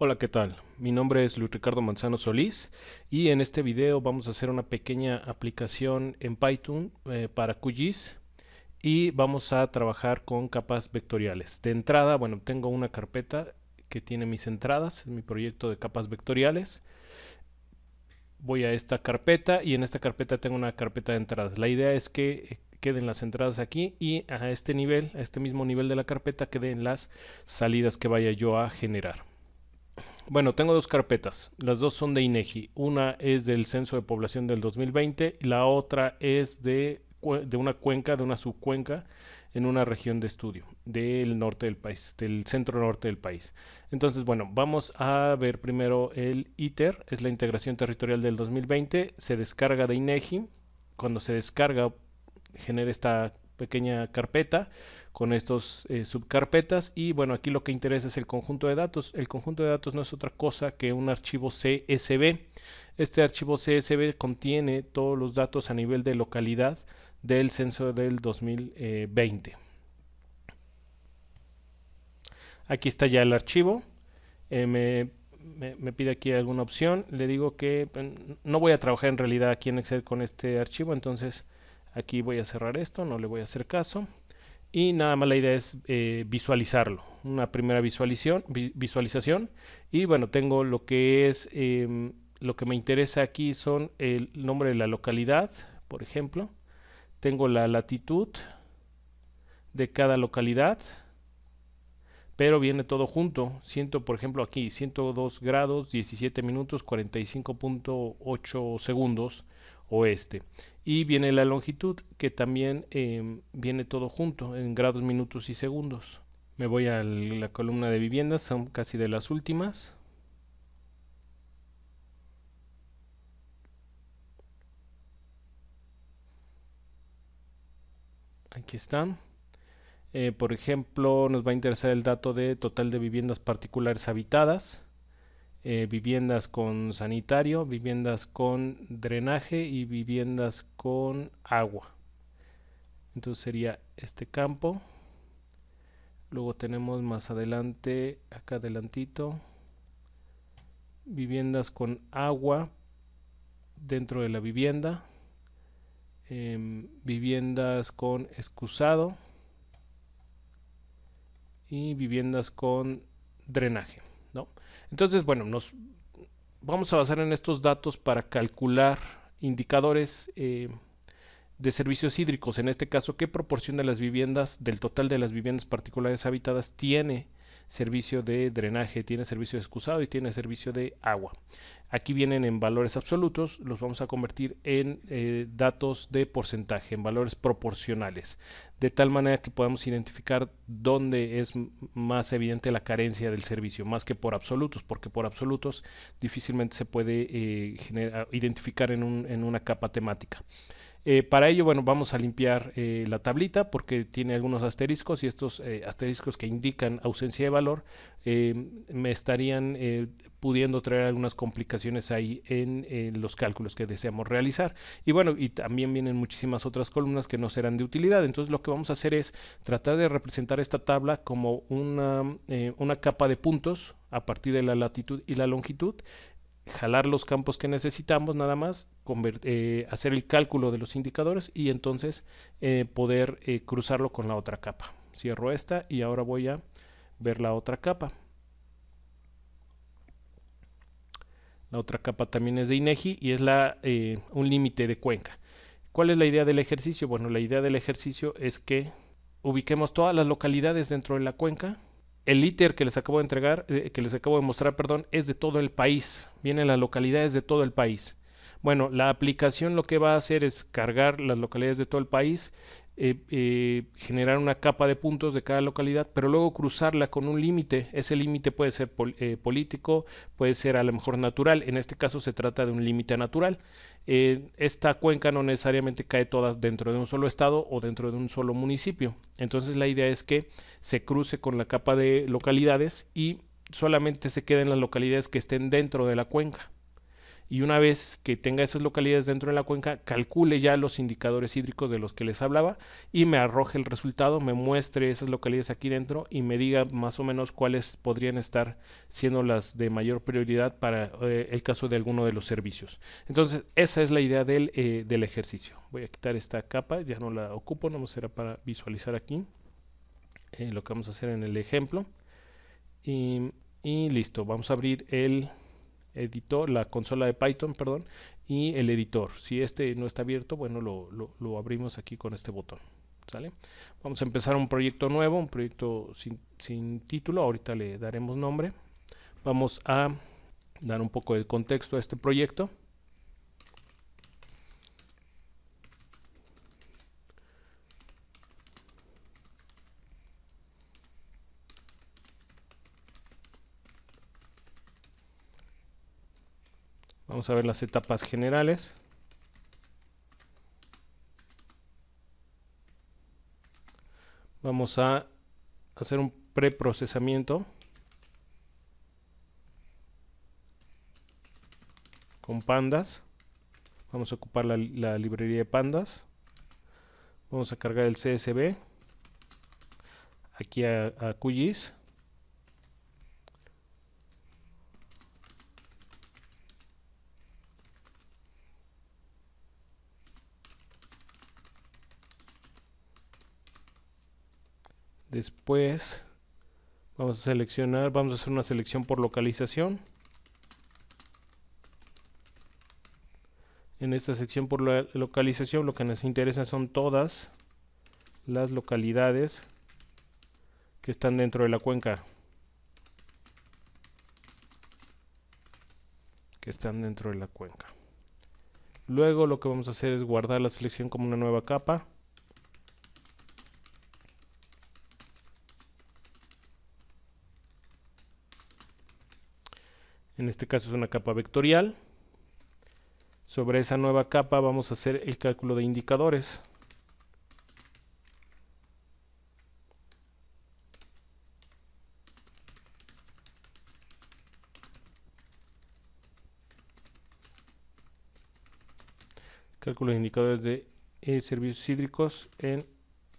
Hola, ¿qué tal? Mi nombre es Luis Ricardo Manzano Solís y en este video vamos a hacer una pequeña aplicación en Python para QGIS y vamos a trabajar con capas vectoriales. De entrada, bueno, tengo una carpeta que tiene mis entradas, es mi proyecto de capas vectoriales. Voy a esta carpeta y en esta carpeta tengo una carpeta de entradas. La idea es que queden las entradas aquí y a este nivel, a este mismo nivel de la carpeta, queden las salidas que vaya yo a generar. Bueno, tengo dos carpetas. Las dos son de INEGI. Una es del Censo de Población del 2020 y la otra es de una cuenca, de una subcuenca en una región de estudio del norte del país, del centro norte del país. Entonces, bueno, vamos a ver primero el ITER, es la integración territorial del 2020. Se descarga de INEGI. Cuando se descarga, genera esta pequeña carpeta con estos subcarpetas y bueno, aquí lo que interesa es el conjunto de datos. El conjunto de datos no es otra cosa que un archivo CSV. Este archivo CSV contiene todos los datos a nivel de localidad del censo del 2020. Aquí está ya el archivo. Me pide aquí alguna opción. Le digo que no voy a trabajar en realidad aquí en Excel con este archivo, entonces aquí voy a cerrar esto, no le voy a hacer caso. Y nada más la idea es visualizarlo, una primera visualización. Y bueno, tengo lo que es, lo que me interesa aquí son el nombre de la localidad, por ejemplo. Tengo la latitud de cada localidad, pero viene todo junto. Por ejemplo, aquí 102 grados, 17 minutos, 45.8 segundos oeste. Y viene la longitud, que también viene todo junto en grados, minutos y segundos. Me voy a la columna de viviendas, son casi de las últimas. Aquí están. Por ejemplo, nos va a interesar el dato de total de viviendas particulares habitadas, viviendas con sanitario, viviendas con drenaje y viviendas con agua. Entonces sería este campo. Luego tenemos más adelante, acá adelantito, viviendas con agua dentro de la vivienda, viviendas con excusado y viviendas con drenaje, ¿no? Entonces, bueno, nos vamos a basar en estos datos para calcular indicadores de servicios hídricos, en este caso, qué proporción de las viviendas, del total de las viviendas particulares habitadas, tiene servicio de drenaje, tiene servicio de excusado y tiene servicio de agua. Aquí vienen en valores absolutos, los vamos a convertir en datos de porcentaje, en valores proporcionales, de tal manera que podamos identificar dónde es más evidente la carencia del servicio, más que por absolutos, porque por absolutos difícilmente se puede identificar en una capa temática. Para ello, bueno, vamos a limpiar la tablita porque tiene algunos asteriscos y estos asteriscos que indican ausencia de valor me estarían pudiendo traer algunas complicaciones ahí en los cálculos que deseamos realizar. Y bueno, y también vienen muchísimas otras columnas que no serán de utilidad. Entonces lo que vamos a hacer es tratar de representar esta tabla como una capa de puntos a partir de la latitud y la longitud, jalar los campos que necesitamos nada más, hacer el cálculo de los indicadores y entonces poder cruzarlo con la otra capa. Cierro esta y ahora voy a ver la otra capa. La otra capa también es de INEGI y es un límite de cuenca. ¿Cuál es la idea del ejercicio? Bueno, la idea del ejercicio es que ubiquemos todas las localidades dentro de la cuenca. El ITER que les acabo de entregar, que les acabo de mostrar, perdón, es de todo el país. Vienen las localidades de todo el país. Bueno, la aplicación lo que va a hacer es cargar las localidades de todo el país, generar una capa de puntos de cada localidad, pero luego cruzarla con un límite. Ese límite puede ser político, puede ser a lo mejor natural. En este caso se trata de un límite natural. Esta cuenca no necesariamente cae toda dentro de un solo estado o dentro de un solo municipio. Entonces la idea es que se cruce con la capa de localidades y solamente se queden las localidades que estén dentro de la cuenca. y una vez que tenga esas localidades dentro de la cuenca, calcule ya los indicadores hídricos de los que les hablaba y me arroje el resultado, me muestre esas localidades aquí dentro y me diga más o menos cuáles podrían estar siendo las de mayor prioridad para el caso de alguno de los servicios. Entonces, esa es la idea del ejercicio. Voy a quitar esta capa, ya no la ocupo, no será para visualizar aquí lo que vamos a hacer en el ejemplo. Y listo, vamos a abrir el editor, la consola de Python, perdón, y el editor. Si este no está abierto, bueno, lo abrimos aquí con este botón. ¿Sale? Vamos a empezar un proyecto nuevo, un proyecto sin título, ahorita le daremos nombre. Vamos a dar un poco de contexto a este proyecto. Vamos a ver las etapas generales. Vamos a hacer un preprocesamiento con pandas. Vamos a ocupar la librería de pandas. Vamos a cargar el CSV aquí a QGIS. Después vamos a seleccionar, vamos a hacer una selección por localización. En esta sección por la localización lo que nos interesa son todas las localidades que están dentro de la cuenca. Luego lo que vamos a hacer es guardar la selección como una nueva capa. En este caso es una capa vectorial. Sobre esa nueva capa vamos a hacer el cálculo de indicadores. Cálculo de indicadores de servicios hídricos en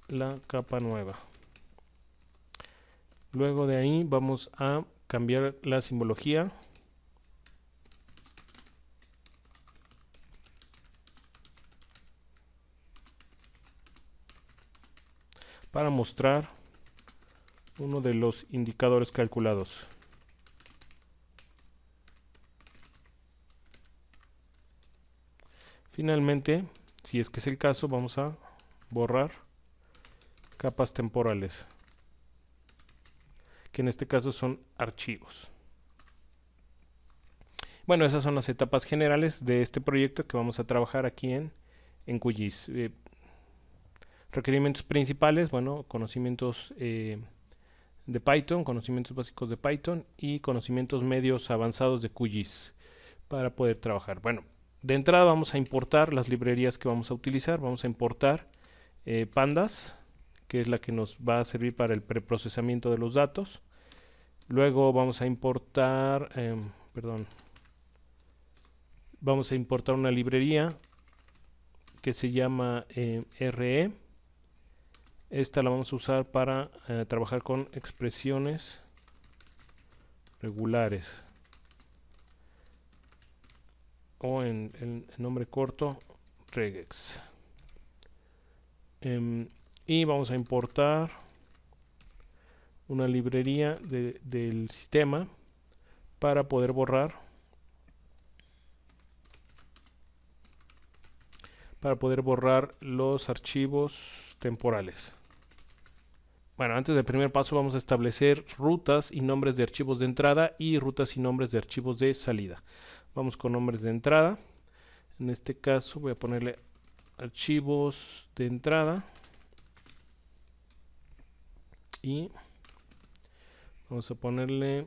la capa nueva. Luego de ahí vamos a cambiar la simbología. Para mostrar uno de los indicadores calculados. Finalmente, si es que es el caso, vamos a borrar capas temporales, que en este caso son archivos. Bueno, esas son las etapas generales de este proyecto que vamos a trabajar aquí en QGIS. Requerimientos principales, bueno, conocimientos de Python, conocimientos básicos de Python y conocimientos medios avanzados de QGIS para poder trabajar. Bueno, de entrada vamos a importar las librerías que vamos a utilizar. Vamos a importar pandas, que es la que nos va a servir para el preprocesamiento de los datos. Luego vamos a importar, vamos a importar una librería que se llama RE. Esta la vamos a usar para trabajar con expresiones regulares, o en nombre corto, regex. Y vamos a importar una librería del sistema para poder borrar los archivos temporales. Bueno, antes del primer paso vamos a establecer rutas y nombres de archivos de entrada y rutas y nombres de archivos de salida. Vamos con nombres de entrada. En este caso voy a ponerle archivos de entrada y vamos a ponerle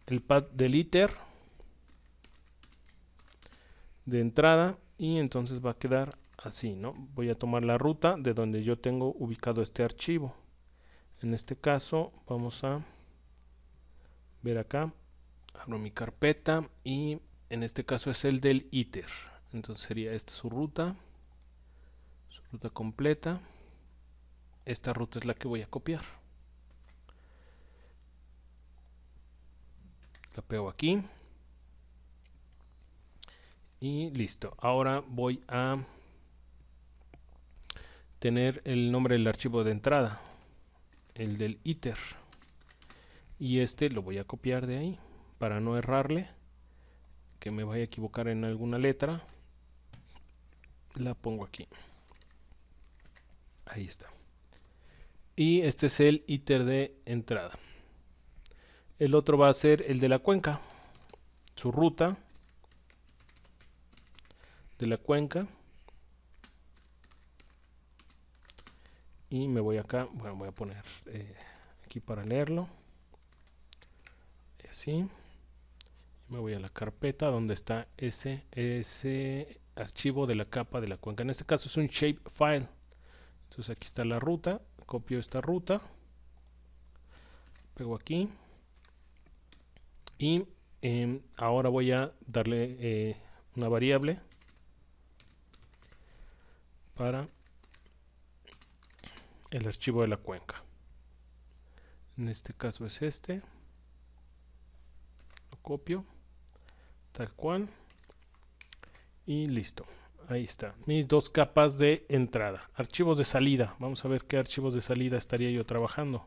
el path del ITER de entrada y entonces va a quedar así, ¿no? Voy a tomar la ruta de donde yo tengo ubicado este archivo. En este caso vamos a ver acá Abro mi carpeta y en este caso es el del ITER. Entonces sería esta su ruta completa. Esta ruta es la que voy a copiar. La pego aquí. Y listo. Ahora voy a tener el nombre del archivo de entrada, el del ITER. Y este lo voy a copiar de ahí para no errarle, que me vaya a equivocar en alguna letra. La pongo aquí. Ahí está. Y este es el ITER de entrada. El otro va a ser el de la cuenca, su ruta de la cuenca. Y me voy acá, bueno, voy a poner aquí para leerlo. Así. Me voy a la carpeta donde está ese archivo de la capa de la cuenca. En este caso es un shapefile. Entonces aquí está la ruta. Copio esta ruta. Pego aquí. Y ahora voy a darle una variable para el archivo de la cuenca. En este caso es este. Lo copio. Tal cual. Y listo. Ahí está. Mis dos capas de entrada. Archivos de salida. Vamos a ver qué archivos de salida estaría yo trabajando.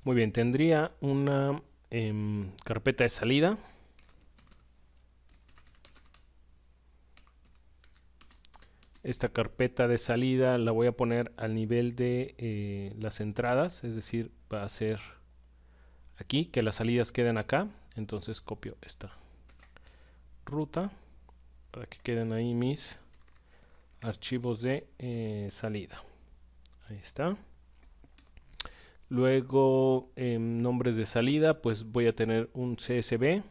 Muy bien, tendría una carpeta de salida. Esta carpeta de salida la voy a poner al nivel de las entradas, es decir, va a ser aquí, que las salidas queden acá. Entonces copio esta ruta para que queden ahí mis archivos de salida. Ahí está. Luego, nombres de salida, pues voy a tener un CSV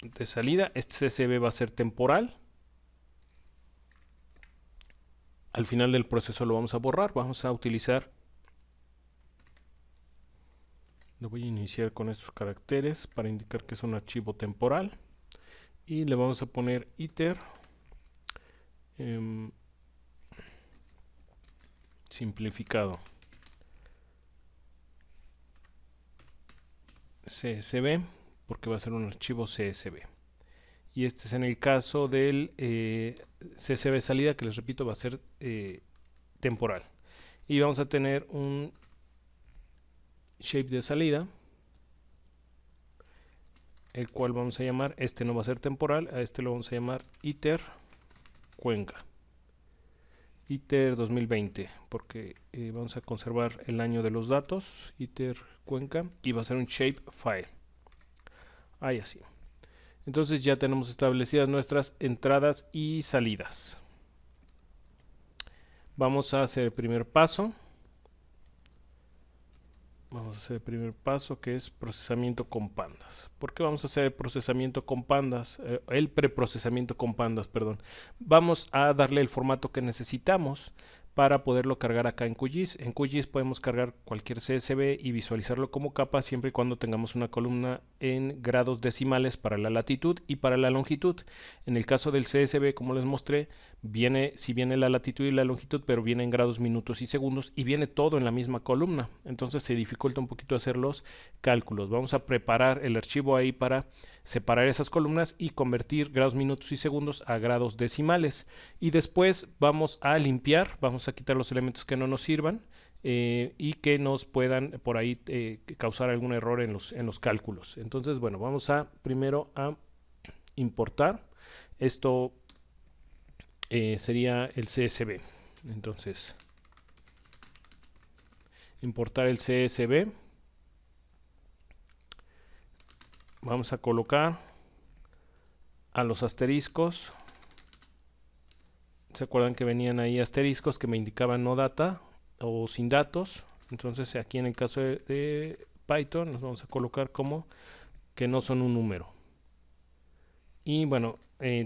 de salida. Este CSV va a ser temporal. Al final del proceso lo vamos a borrar. Vamos a utilizar, lo voy a iniciar con estos caracteres para indicar que es un archivo temporal. Y le vamos a poner iter simplificado CSV, porque va a ser un archivo CSV. Y este es en el caso del CSV salida, que les repito va a ser temporal. Y vamos a tener un shape de salida, el cual vamos a llamar, este no va a ser temporal, a este lo vamos a llamar iter cuenca, iter 2020, porque vamos a conservar el año de los datos, iter cuenca, y va a ser un shape file. Ahí así. Entonces ya tenemos establecidas nuestras entradas y salidas. Vamos a hacer el primer paso. Vamos a hacer el primer paso, que es procesamiento con pandas. ¿Por qué vamos a hacer el procesamiento con pandas? El preprocesamiento con pandas, perdón. Vamos a darle el formato que necesitamos para poderlo cargar acá en QGIS. En QGIS podemos cargar cualquier CSV y visualizarlo como capa siempre y cuando tengamos una columna en grados decimales para la latitud y para la longitud. En el caso del CSV, como les mostré, si viene la latitud y la longitud, pero viene en grados, minutos y segundos y viene todo en la misma columna. Entonces se dificulta un poquito hacer los cálculos. Vamos a preparar el archivo ahí para separar esas columnas y convertir grados, minutos y segundos a grados decimales. Y después vamos a limpiar, vamos a quitar los elementos que no nos sirvan y que nos puedan por ahí causar algún error en los cálculos. Entonces, bueno, vamos a primero a importar. Esto sería el CSV. Entonces, importar el CSV. Vamos a colocar a los asteriscos. ¿Se acuerdan que venían ahí asteriscos que me indicaban no data o sin datos? Entonces aquí en el caso de Python nos vamos a colocar como que no son un número. Y bueno,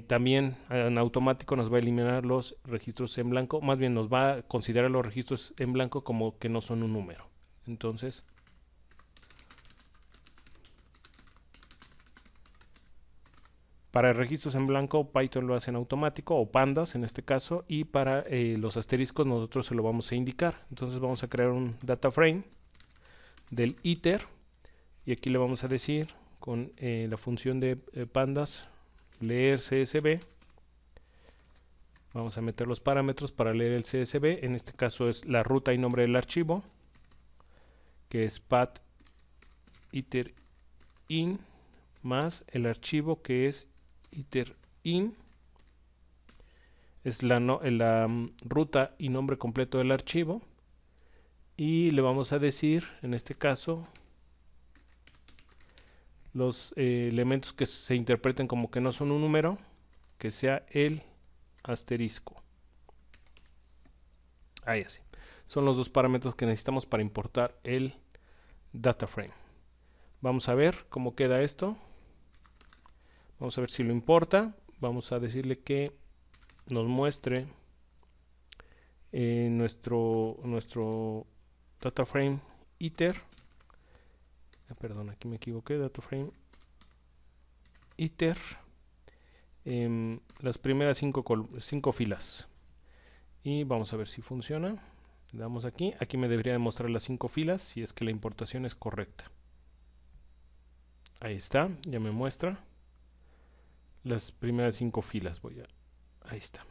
también en automático nos va a eliminar los registros en blanco, más bien nos va a considerar los registros en blanco como que no son un número. Entonces, para registros en blanco, Python lo hace en automático, o pandas en este caso, y para los asteriscos nosotros se lo vamos a indicar. Entonces vamos a crear un data frame del iter, y aquí le vamos a decir con la función de pandas leer CSV. Vamos a meter los parámetros para leer el CSV. En este caso es la ruta y nombre del archivo, que es path iter in, más el archivo que es iter in, es la ruta y nombre completo del archivo, y le vamos a decir en este caso los elementos que se interpreten como que no son un número, que sea el asterisco. Ahí así. Son los dos parámetros que necesitamos para importar el data frame. Vamos a ver cómo queda esto. Vamos a ver si lo importa. Vamos a decirle que nos muestre nuestro data frame iter. Perdón, aquí me equivoqué. Data frame iter. Las primeras 5 filas. Y vamos a ver si funciona. Le damos aquí. Aquí me debería demostrar las 5 filas si es que la importación es correcta. Ahí está, ya me muestra las primeras 5 filas. Ahí está.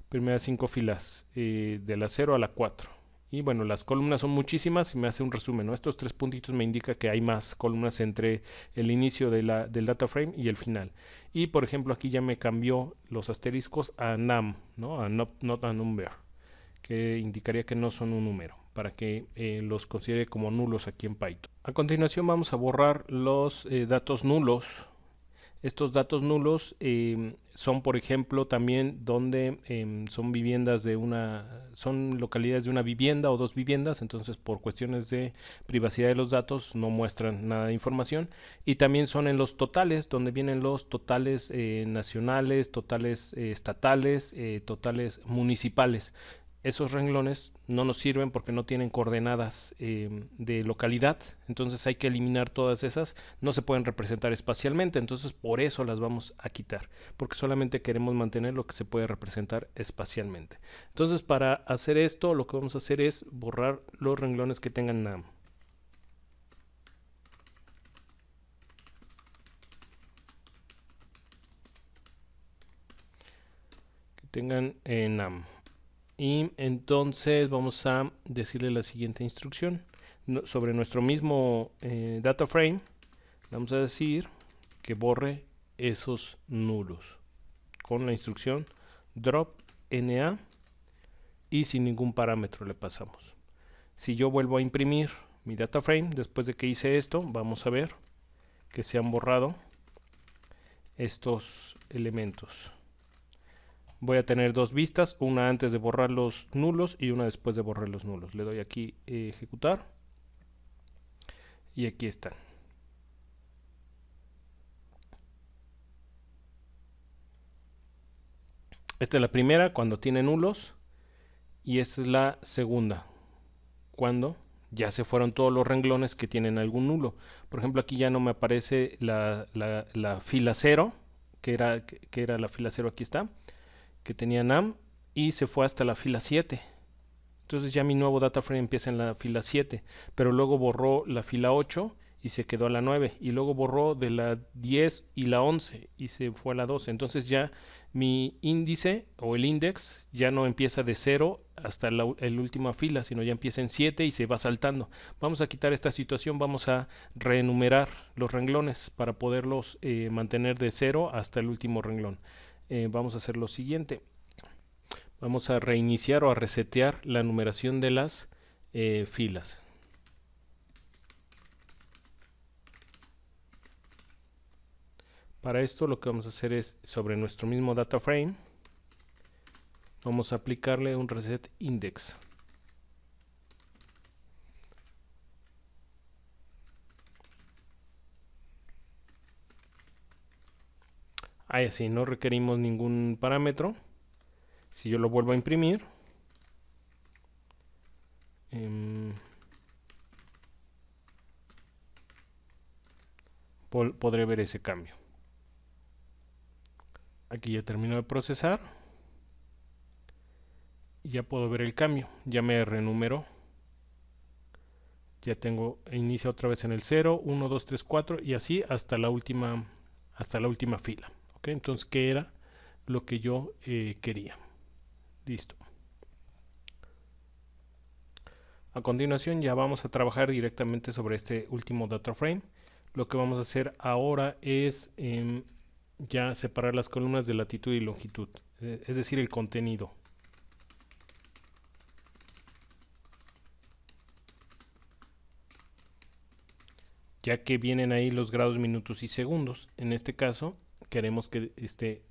Primeras 5 filas de la 0 a la 4. Y bueno, las columnas son muchísimas y me hace un resumen, ¿no? Estos 3 puntitos me indica que hay más columnas entre el inicio del data frame y el final. Y por ejemplo aquí ya me cambió los asteriscos a num, ¿no? A not a number, que indicaría que no son un número, para que los considere como nulos aquí en Python. A continuación vamos a borrar los datos nulos. Estos datos nulos son, por ejemplo, también donde son viviendas son localidades de una vivienda o dos viviendas, entonces por cuestiones de privacidad de los datos no muestran nada de información. Y también son en los totales, donde vienen los totales nacionales, totales estatales, totales municipales. Esos renglones no nos sirven porque no tienen coordenadas de localidad, entonces hay que eliminar todas esas, no se pueden representar espacialmente, entonces por eso las vamos a quitar, porque solamente queremos mantener lo que se puede representar espacialmente. Entonces para hacer esto lo que vamos a hacer es borrar los renglones que tengan num. Que tengan num. Y entonces vamos a decirle la siguiente instrucción. Sobre nuestro mismo data frame, vamos a decir que borre esos nulos con la instrucción drop na, y sin ningún parámetro le pasamos. Si yo vuelvo a imprimir mi data frame después de que hice esto, vamos a ver que se han borrado estos elementos. Voy a tener dos vistas, una antes de borrar los nulos y una después de borrar los nulos. Le doy aquí ejecutar y aquí están. Esta es la primera cuando tiene nulos y esta es la segunda cuando ya se fueron todos los renglones que tienen algún nulo. Por ejemplo, aquí ya no me aparece la fila 0, que era la fila 0, aquí está, que tenía num, y se fue hasta la fila 7. Entonces ya mi nuevo data frame empieza en la fila 7, pero luego borró la fila 8 y se quedó a la 9, y luego borró de la 10 y la 11 y se fue a la 12. Entonces ya mi índice o el index ya no empieza de 0 hasta la última fila, sino ya empieza en 7 y se va saltando. Vamos a quitar esta situación, vamos a reenumerar los renglones para poderlos mantener de 0 hasta el último renglón. Vamos a hacer lo siguiente. Vamos a reiniciar o a resetear la numeración de las filas. Para esto lo que vamos a hacer es, sobre nuestro mismo data frame, vamos a aplicarle un reset index. ahí sí, no requerimos ningún parámetro. Si yo lo vuelvo a imprimir, podré ver ese cambio. Aquí ya terminó de procesar. Ya puedo ver el cambio. Ya me renumeró. Ya tengo, inicia otra vez en el 0, 1, 2, 3, 4 y así hasta la última fila. ¿Okay? Entonces, ¿qué era lo que yo quería? Listo. A continuación ya vamos a trabajar directamente sobre este último data frame. Lo que vamos a hacer ahora es ya separar las columnas de latitud y longitud, es decir, el contenido. Ya que vienen ahí los grados, minutos y segundos. En este caso queremos que esté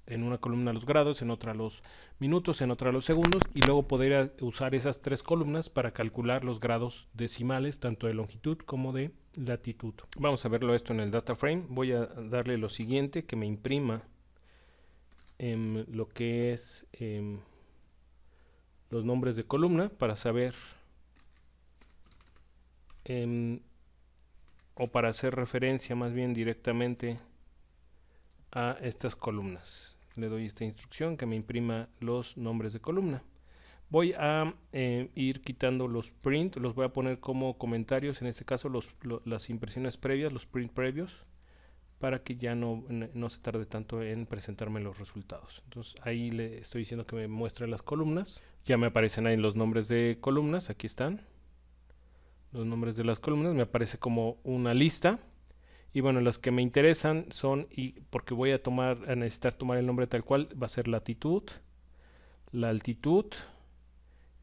en una columna los grados, en otra los minutos, en otra los segundos, y luego poder usar esas tres columnas para calcular los grados decimales, tanto de longitud como de latitud. Vamos a verlo esto en el data frame. Voy a darle lo siguiente, que me imprima lo que es los nombres de columna para saber o para hacer referencia más bien directamente a estas columnas. Le doy esta instrucción que me imprima los nombres de columna. Voy a ir quitando los print, los voy a poner como comentarios, en este caso las impresiones previas, los print previos, para que ya no se tarde tanto en presentarme los resultados. Entonces ahí le estoy diciendo que me muestre las columnas. Ya me aparecen ahí los nombres de columnas, aquí están. Los nombres de las columnas, me aparece como una lista. Y bueno, las que me interesan son, y porque voy a necesitar tomar el nombre tal cual, va a ser latitud, la altitud,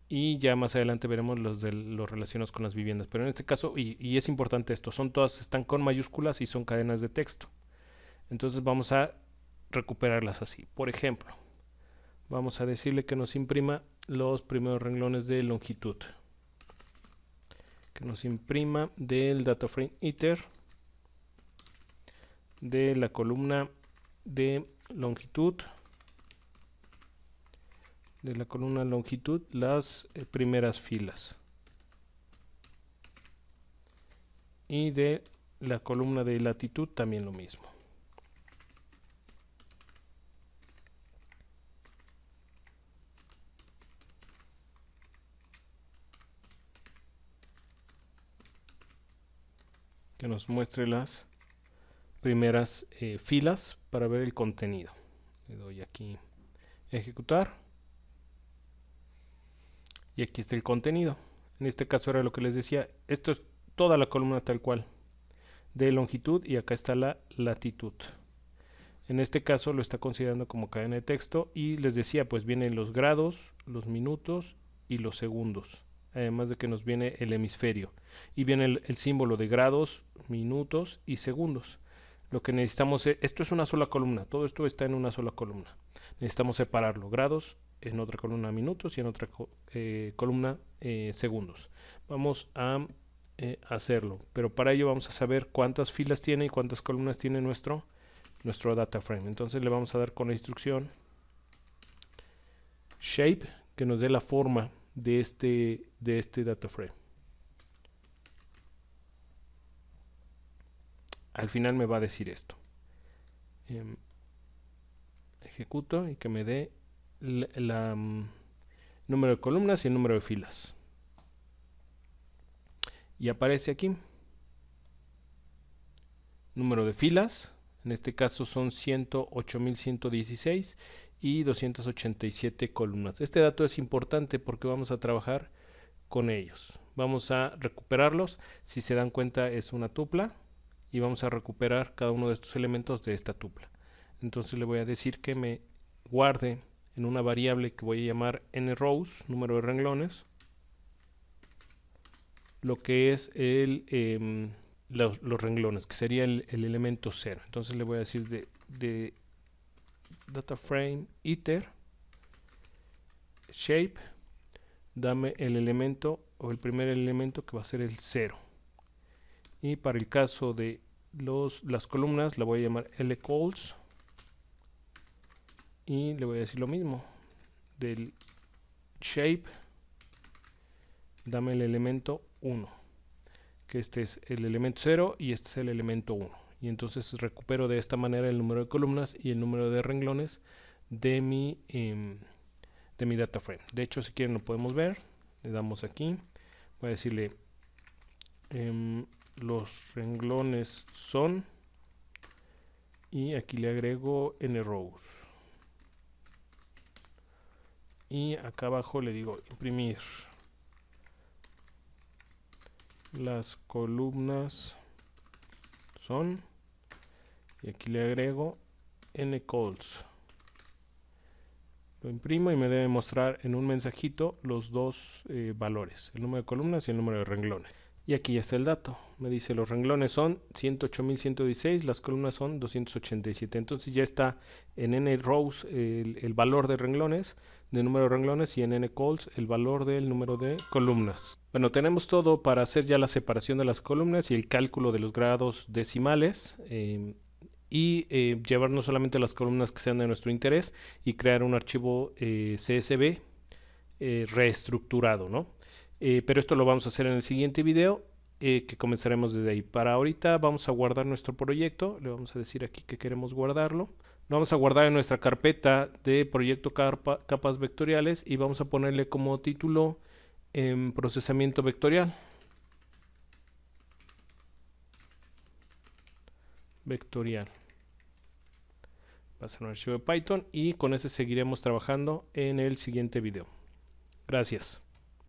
y ya más adelante veremos los relacionados con las viviendas. Pero en este caso, y es importante esto, están con mayúsculas y son cadenas de texto. Entonces vamos a recuperarlas así. Por ejemplo, vamos a decirle que nos imprima los primeros renglones de longitud. Que nos imprima del data frame iter de la columna de longitud, las primeras filas, y de la columna de latitud también lo mismo. Que nos muestre las primeras filas para ver el contenido. Le doy aquí ejecutar y aquí está el contenido. En este caso era lo que les decía, esto es toda la columna tal cual de longitud y acá está la latitud. En este caso lo está considerando como cadena de texto y les decía, pues vienen los grados, los minutos y los segundos, además de que nos viene el hemisferio y viene el símbolo de grados, minutos y segundos. Lo que necesitamos esto es una sola columna, todo esto está en una sola columna. Necesitamos separarlo, grados en otra columna minutos y en otra columna segundos. Vamos a hacerlo, pero para ello vamos a saber cuántas filas tiene y cuántas columnas tiene nuestro data frame. Entonces le vamos a dar con la instrucción shape, que nos dé la forma de este data frame. Al final me va a decir esto. Ejecuto y que me dé número de columnas y el número de filas. Y aparece aquí número de filas, en este caso son 108.116 y 287 columnas. Este dato es importante porque vamos a trabajar con ellos. Vamos a recuperarlos. Si se dan cuenta, es una tupla y vamos a recuperar cada uno de estos elementos de esta tupla. Entonces le voy a decir que me guarde en una variable que voy a llamar nRows, número de renglones, lo que es los renglones, que sería el elemento 0. Entonces le voy a decir de data frame iter shape, dame el elemento o el primer elemento que va a ser el 0. Y para el caso de las columnas la voy a llamar lcols y le voy a decir lo mismo. Del shape, dame el elemento 1, que este es el elemento 0 y este es el elemento 1. Y entonces recupero de esta manera el número de columnas y el número de renglones de mi data frame. De hecho, si quieren lo podemos ver. Le damos aquí. Voy a decirle los renglones son, y aquí le agrego n rows. Y acá abajo le digo imprimir. Las columnas son, y aquí le agrego n calls. Lo imprimo y me debe mostrar en un mensajito los dos valores, el número de columnas y el número de renglones. Y aquí ya está el dato. Me dice los renglones son 108.116, las columnas son 287. Entonces ya está en n rows el valor de renglones, de número de renglones, y en n calls el valor del número de columnas. Bueno, tenemos todo para hacer ya la separación de las columnas y el cálculo de los grados decimales. Y llevar no solamente las columnas que sean de nuestro interés y crear un archivo CSV reestructurado, ¿no? Pero esto lo vamos a hacer en el siguiente video, que comenzaremos desde ahí. Para ahorita vamos a guardar nuestro proyecto, le vamos a decir aquí que queremos guardarlo. Lo vamos a guardar en nuestra carpeta de proyecto capas vectoriales y vamos a ponerle como título procesamiento vectorial. Va a ser un archivo de Python y con ese seguiremos trabajando en el siguiente video. Gracias.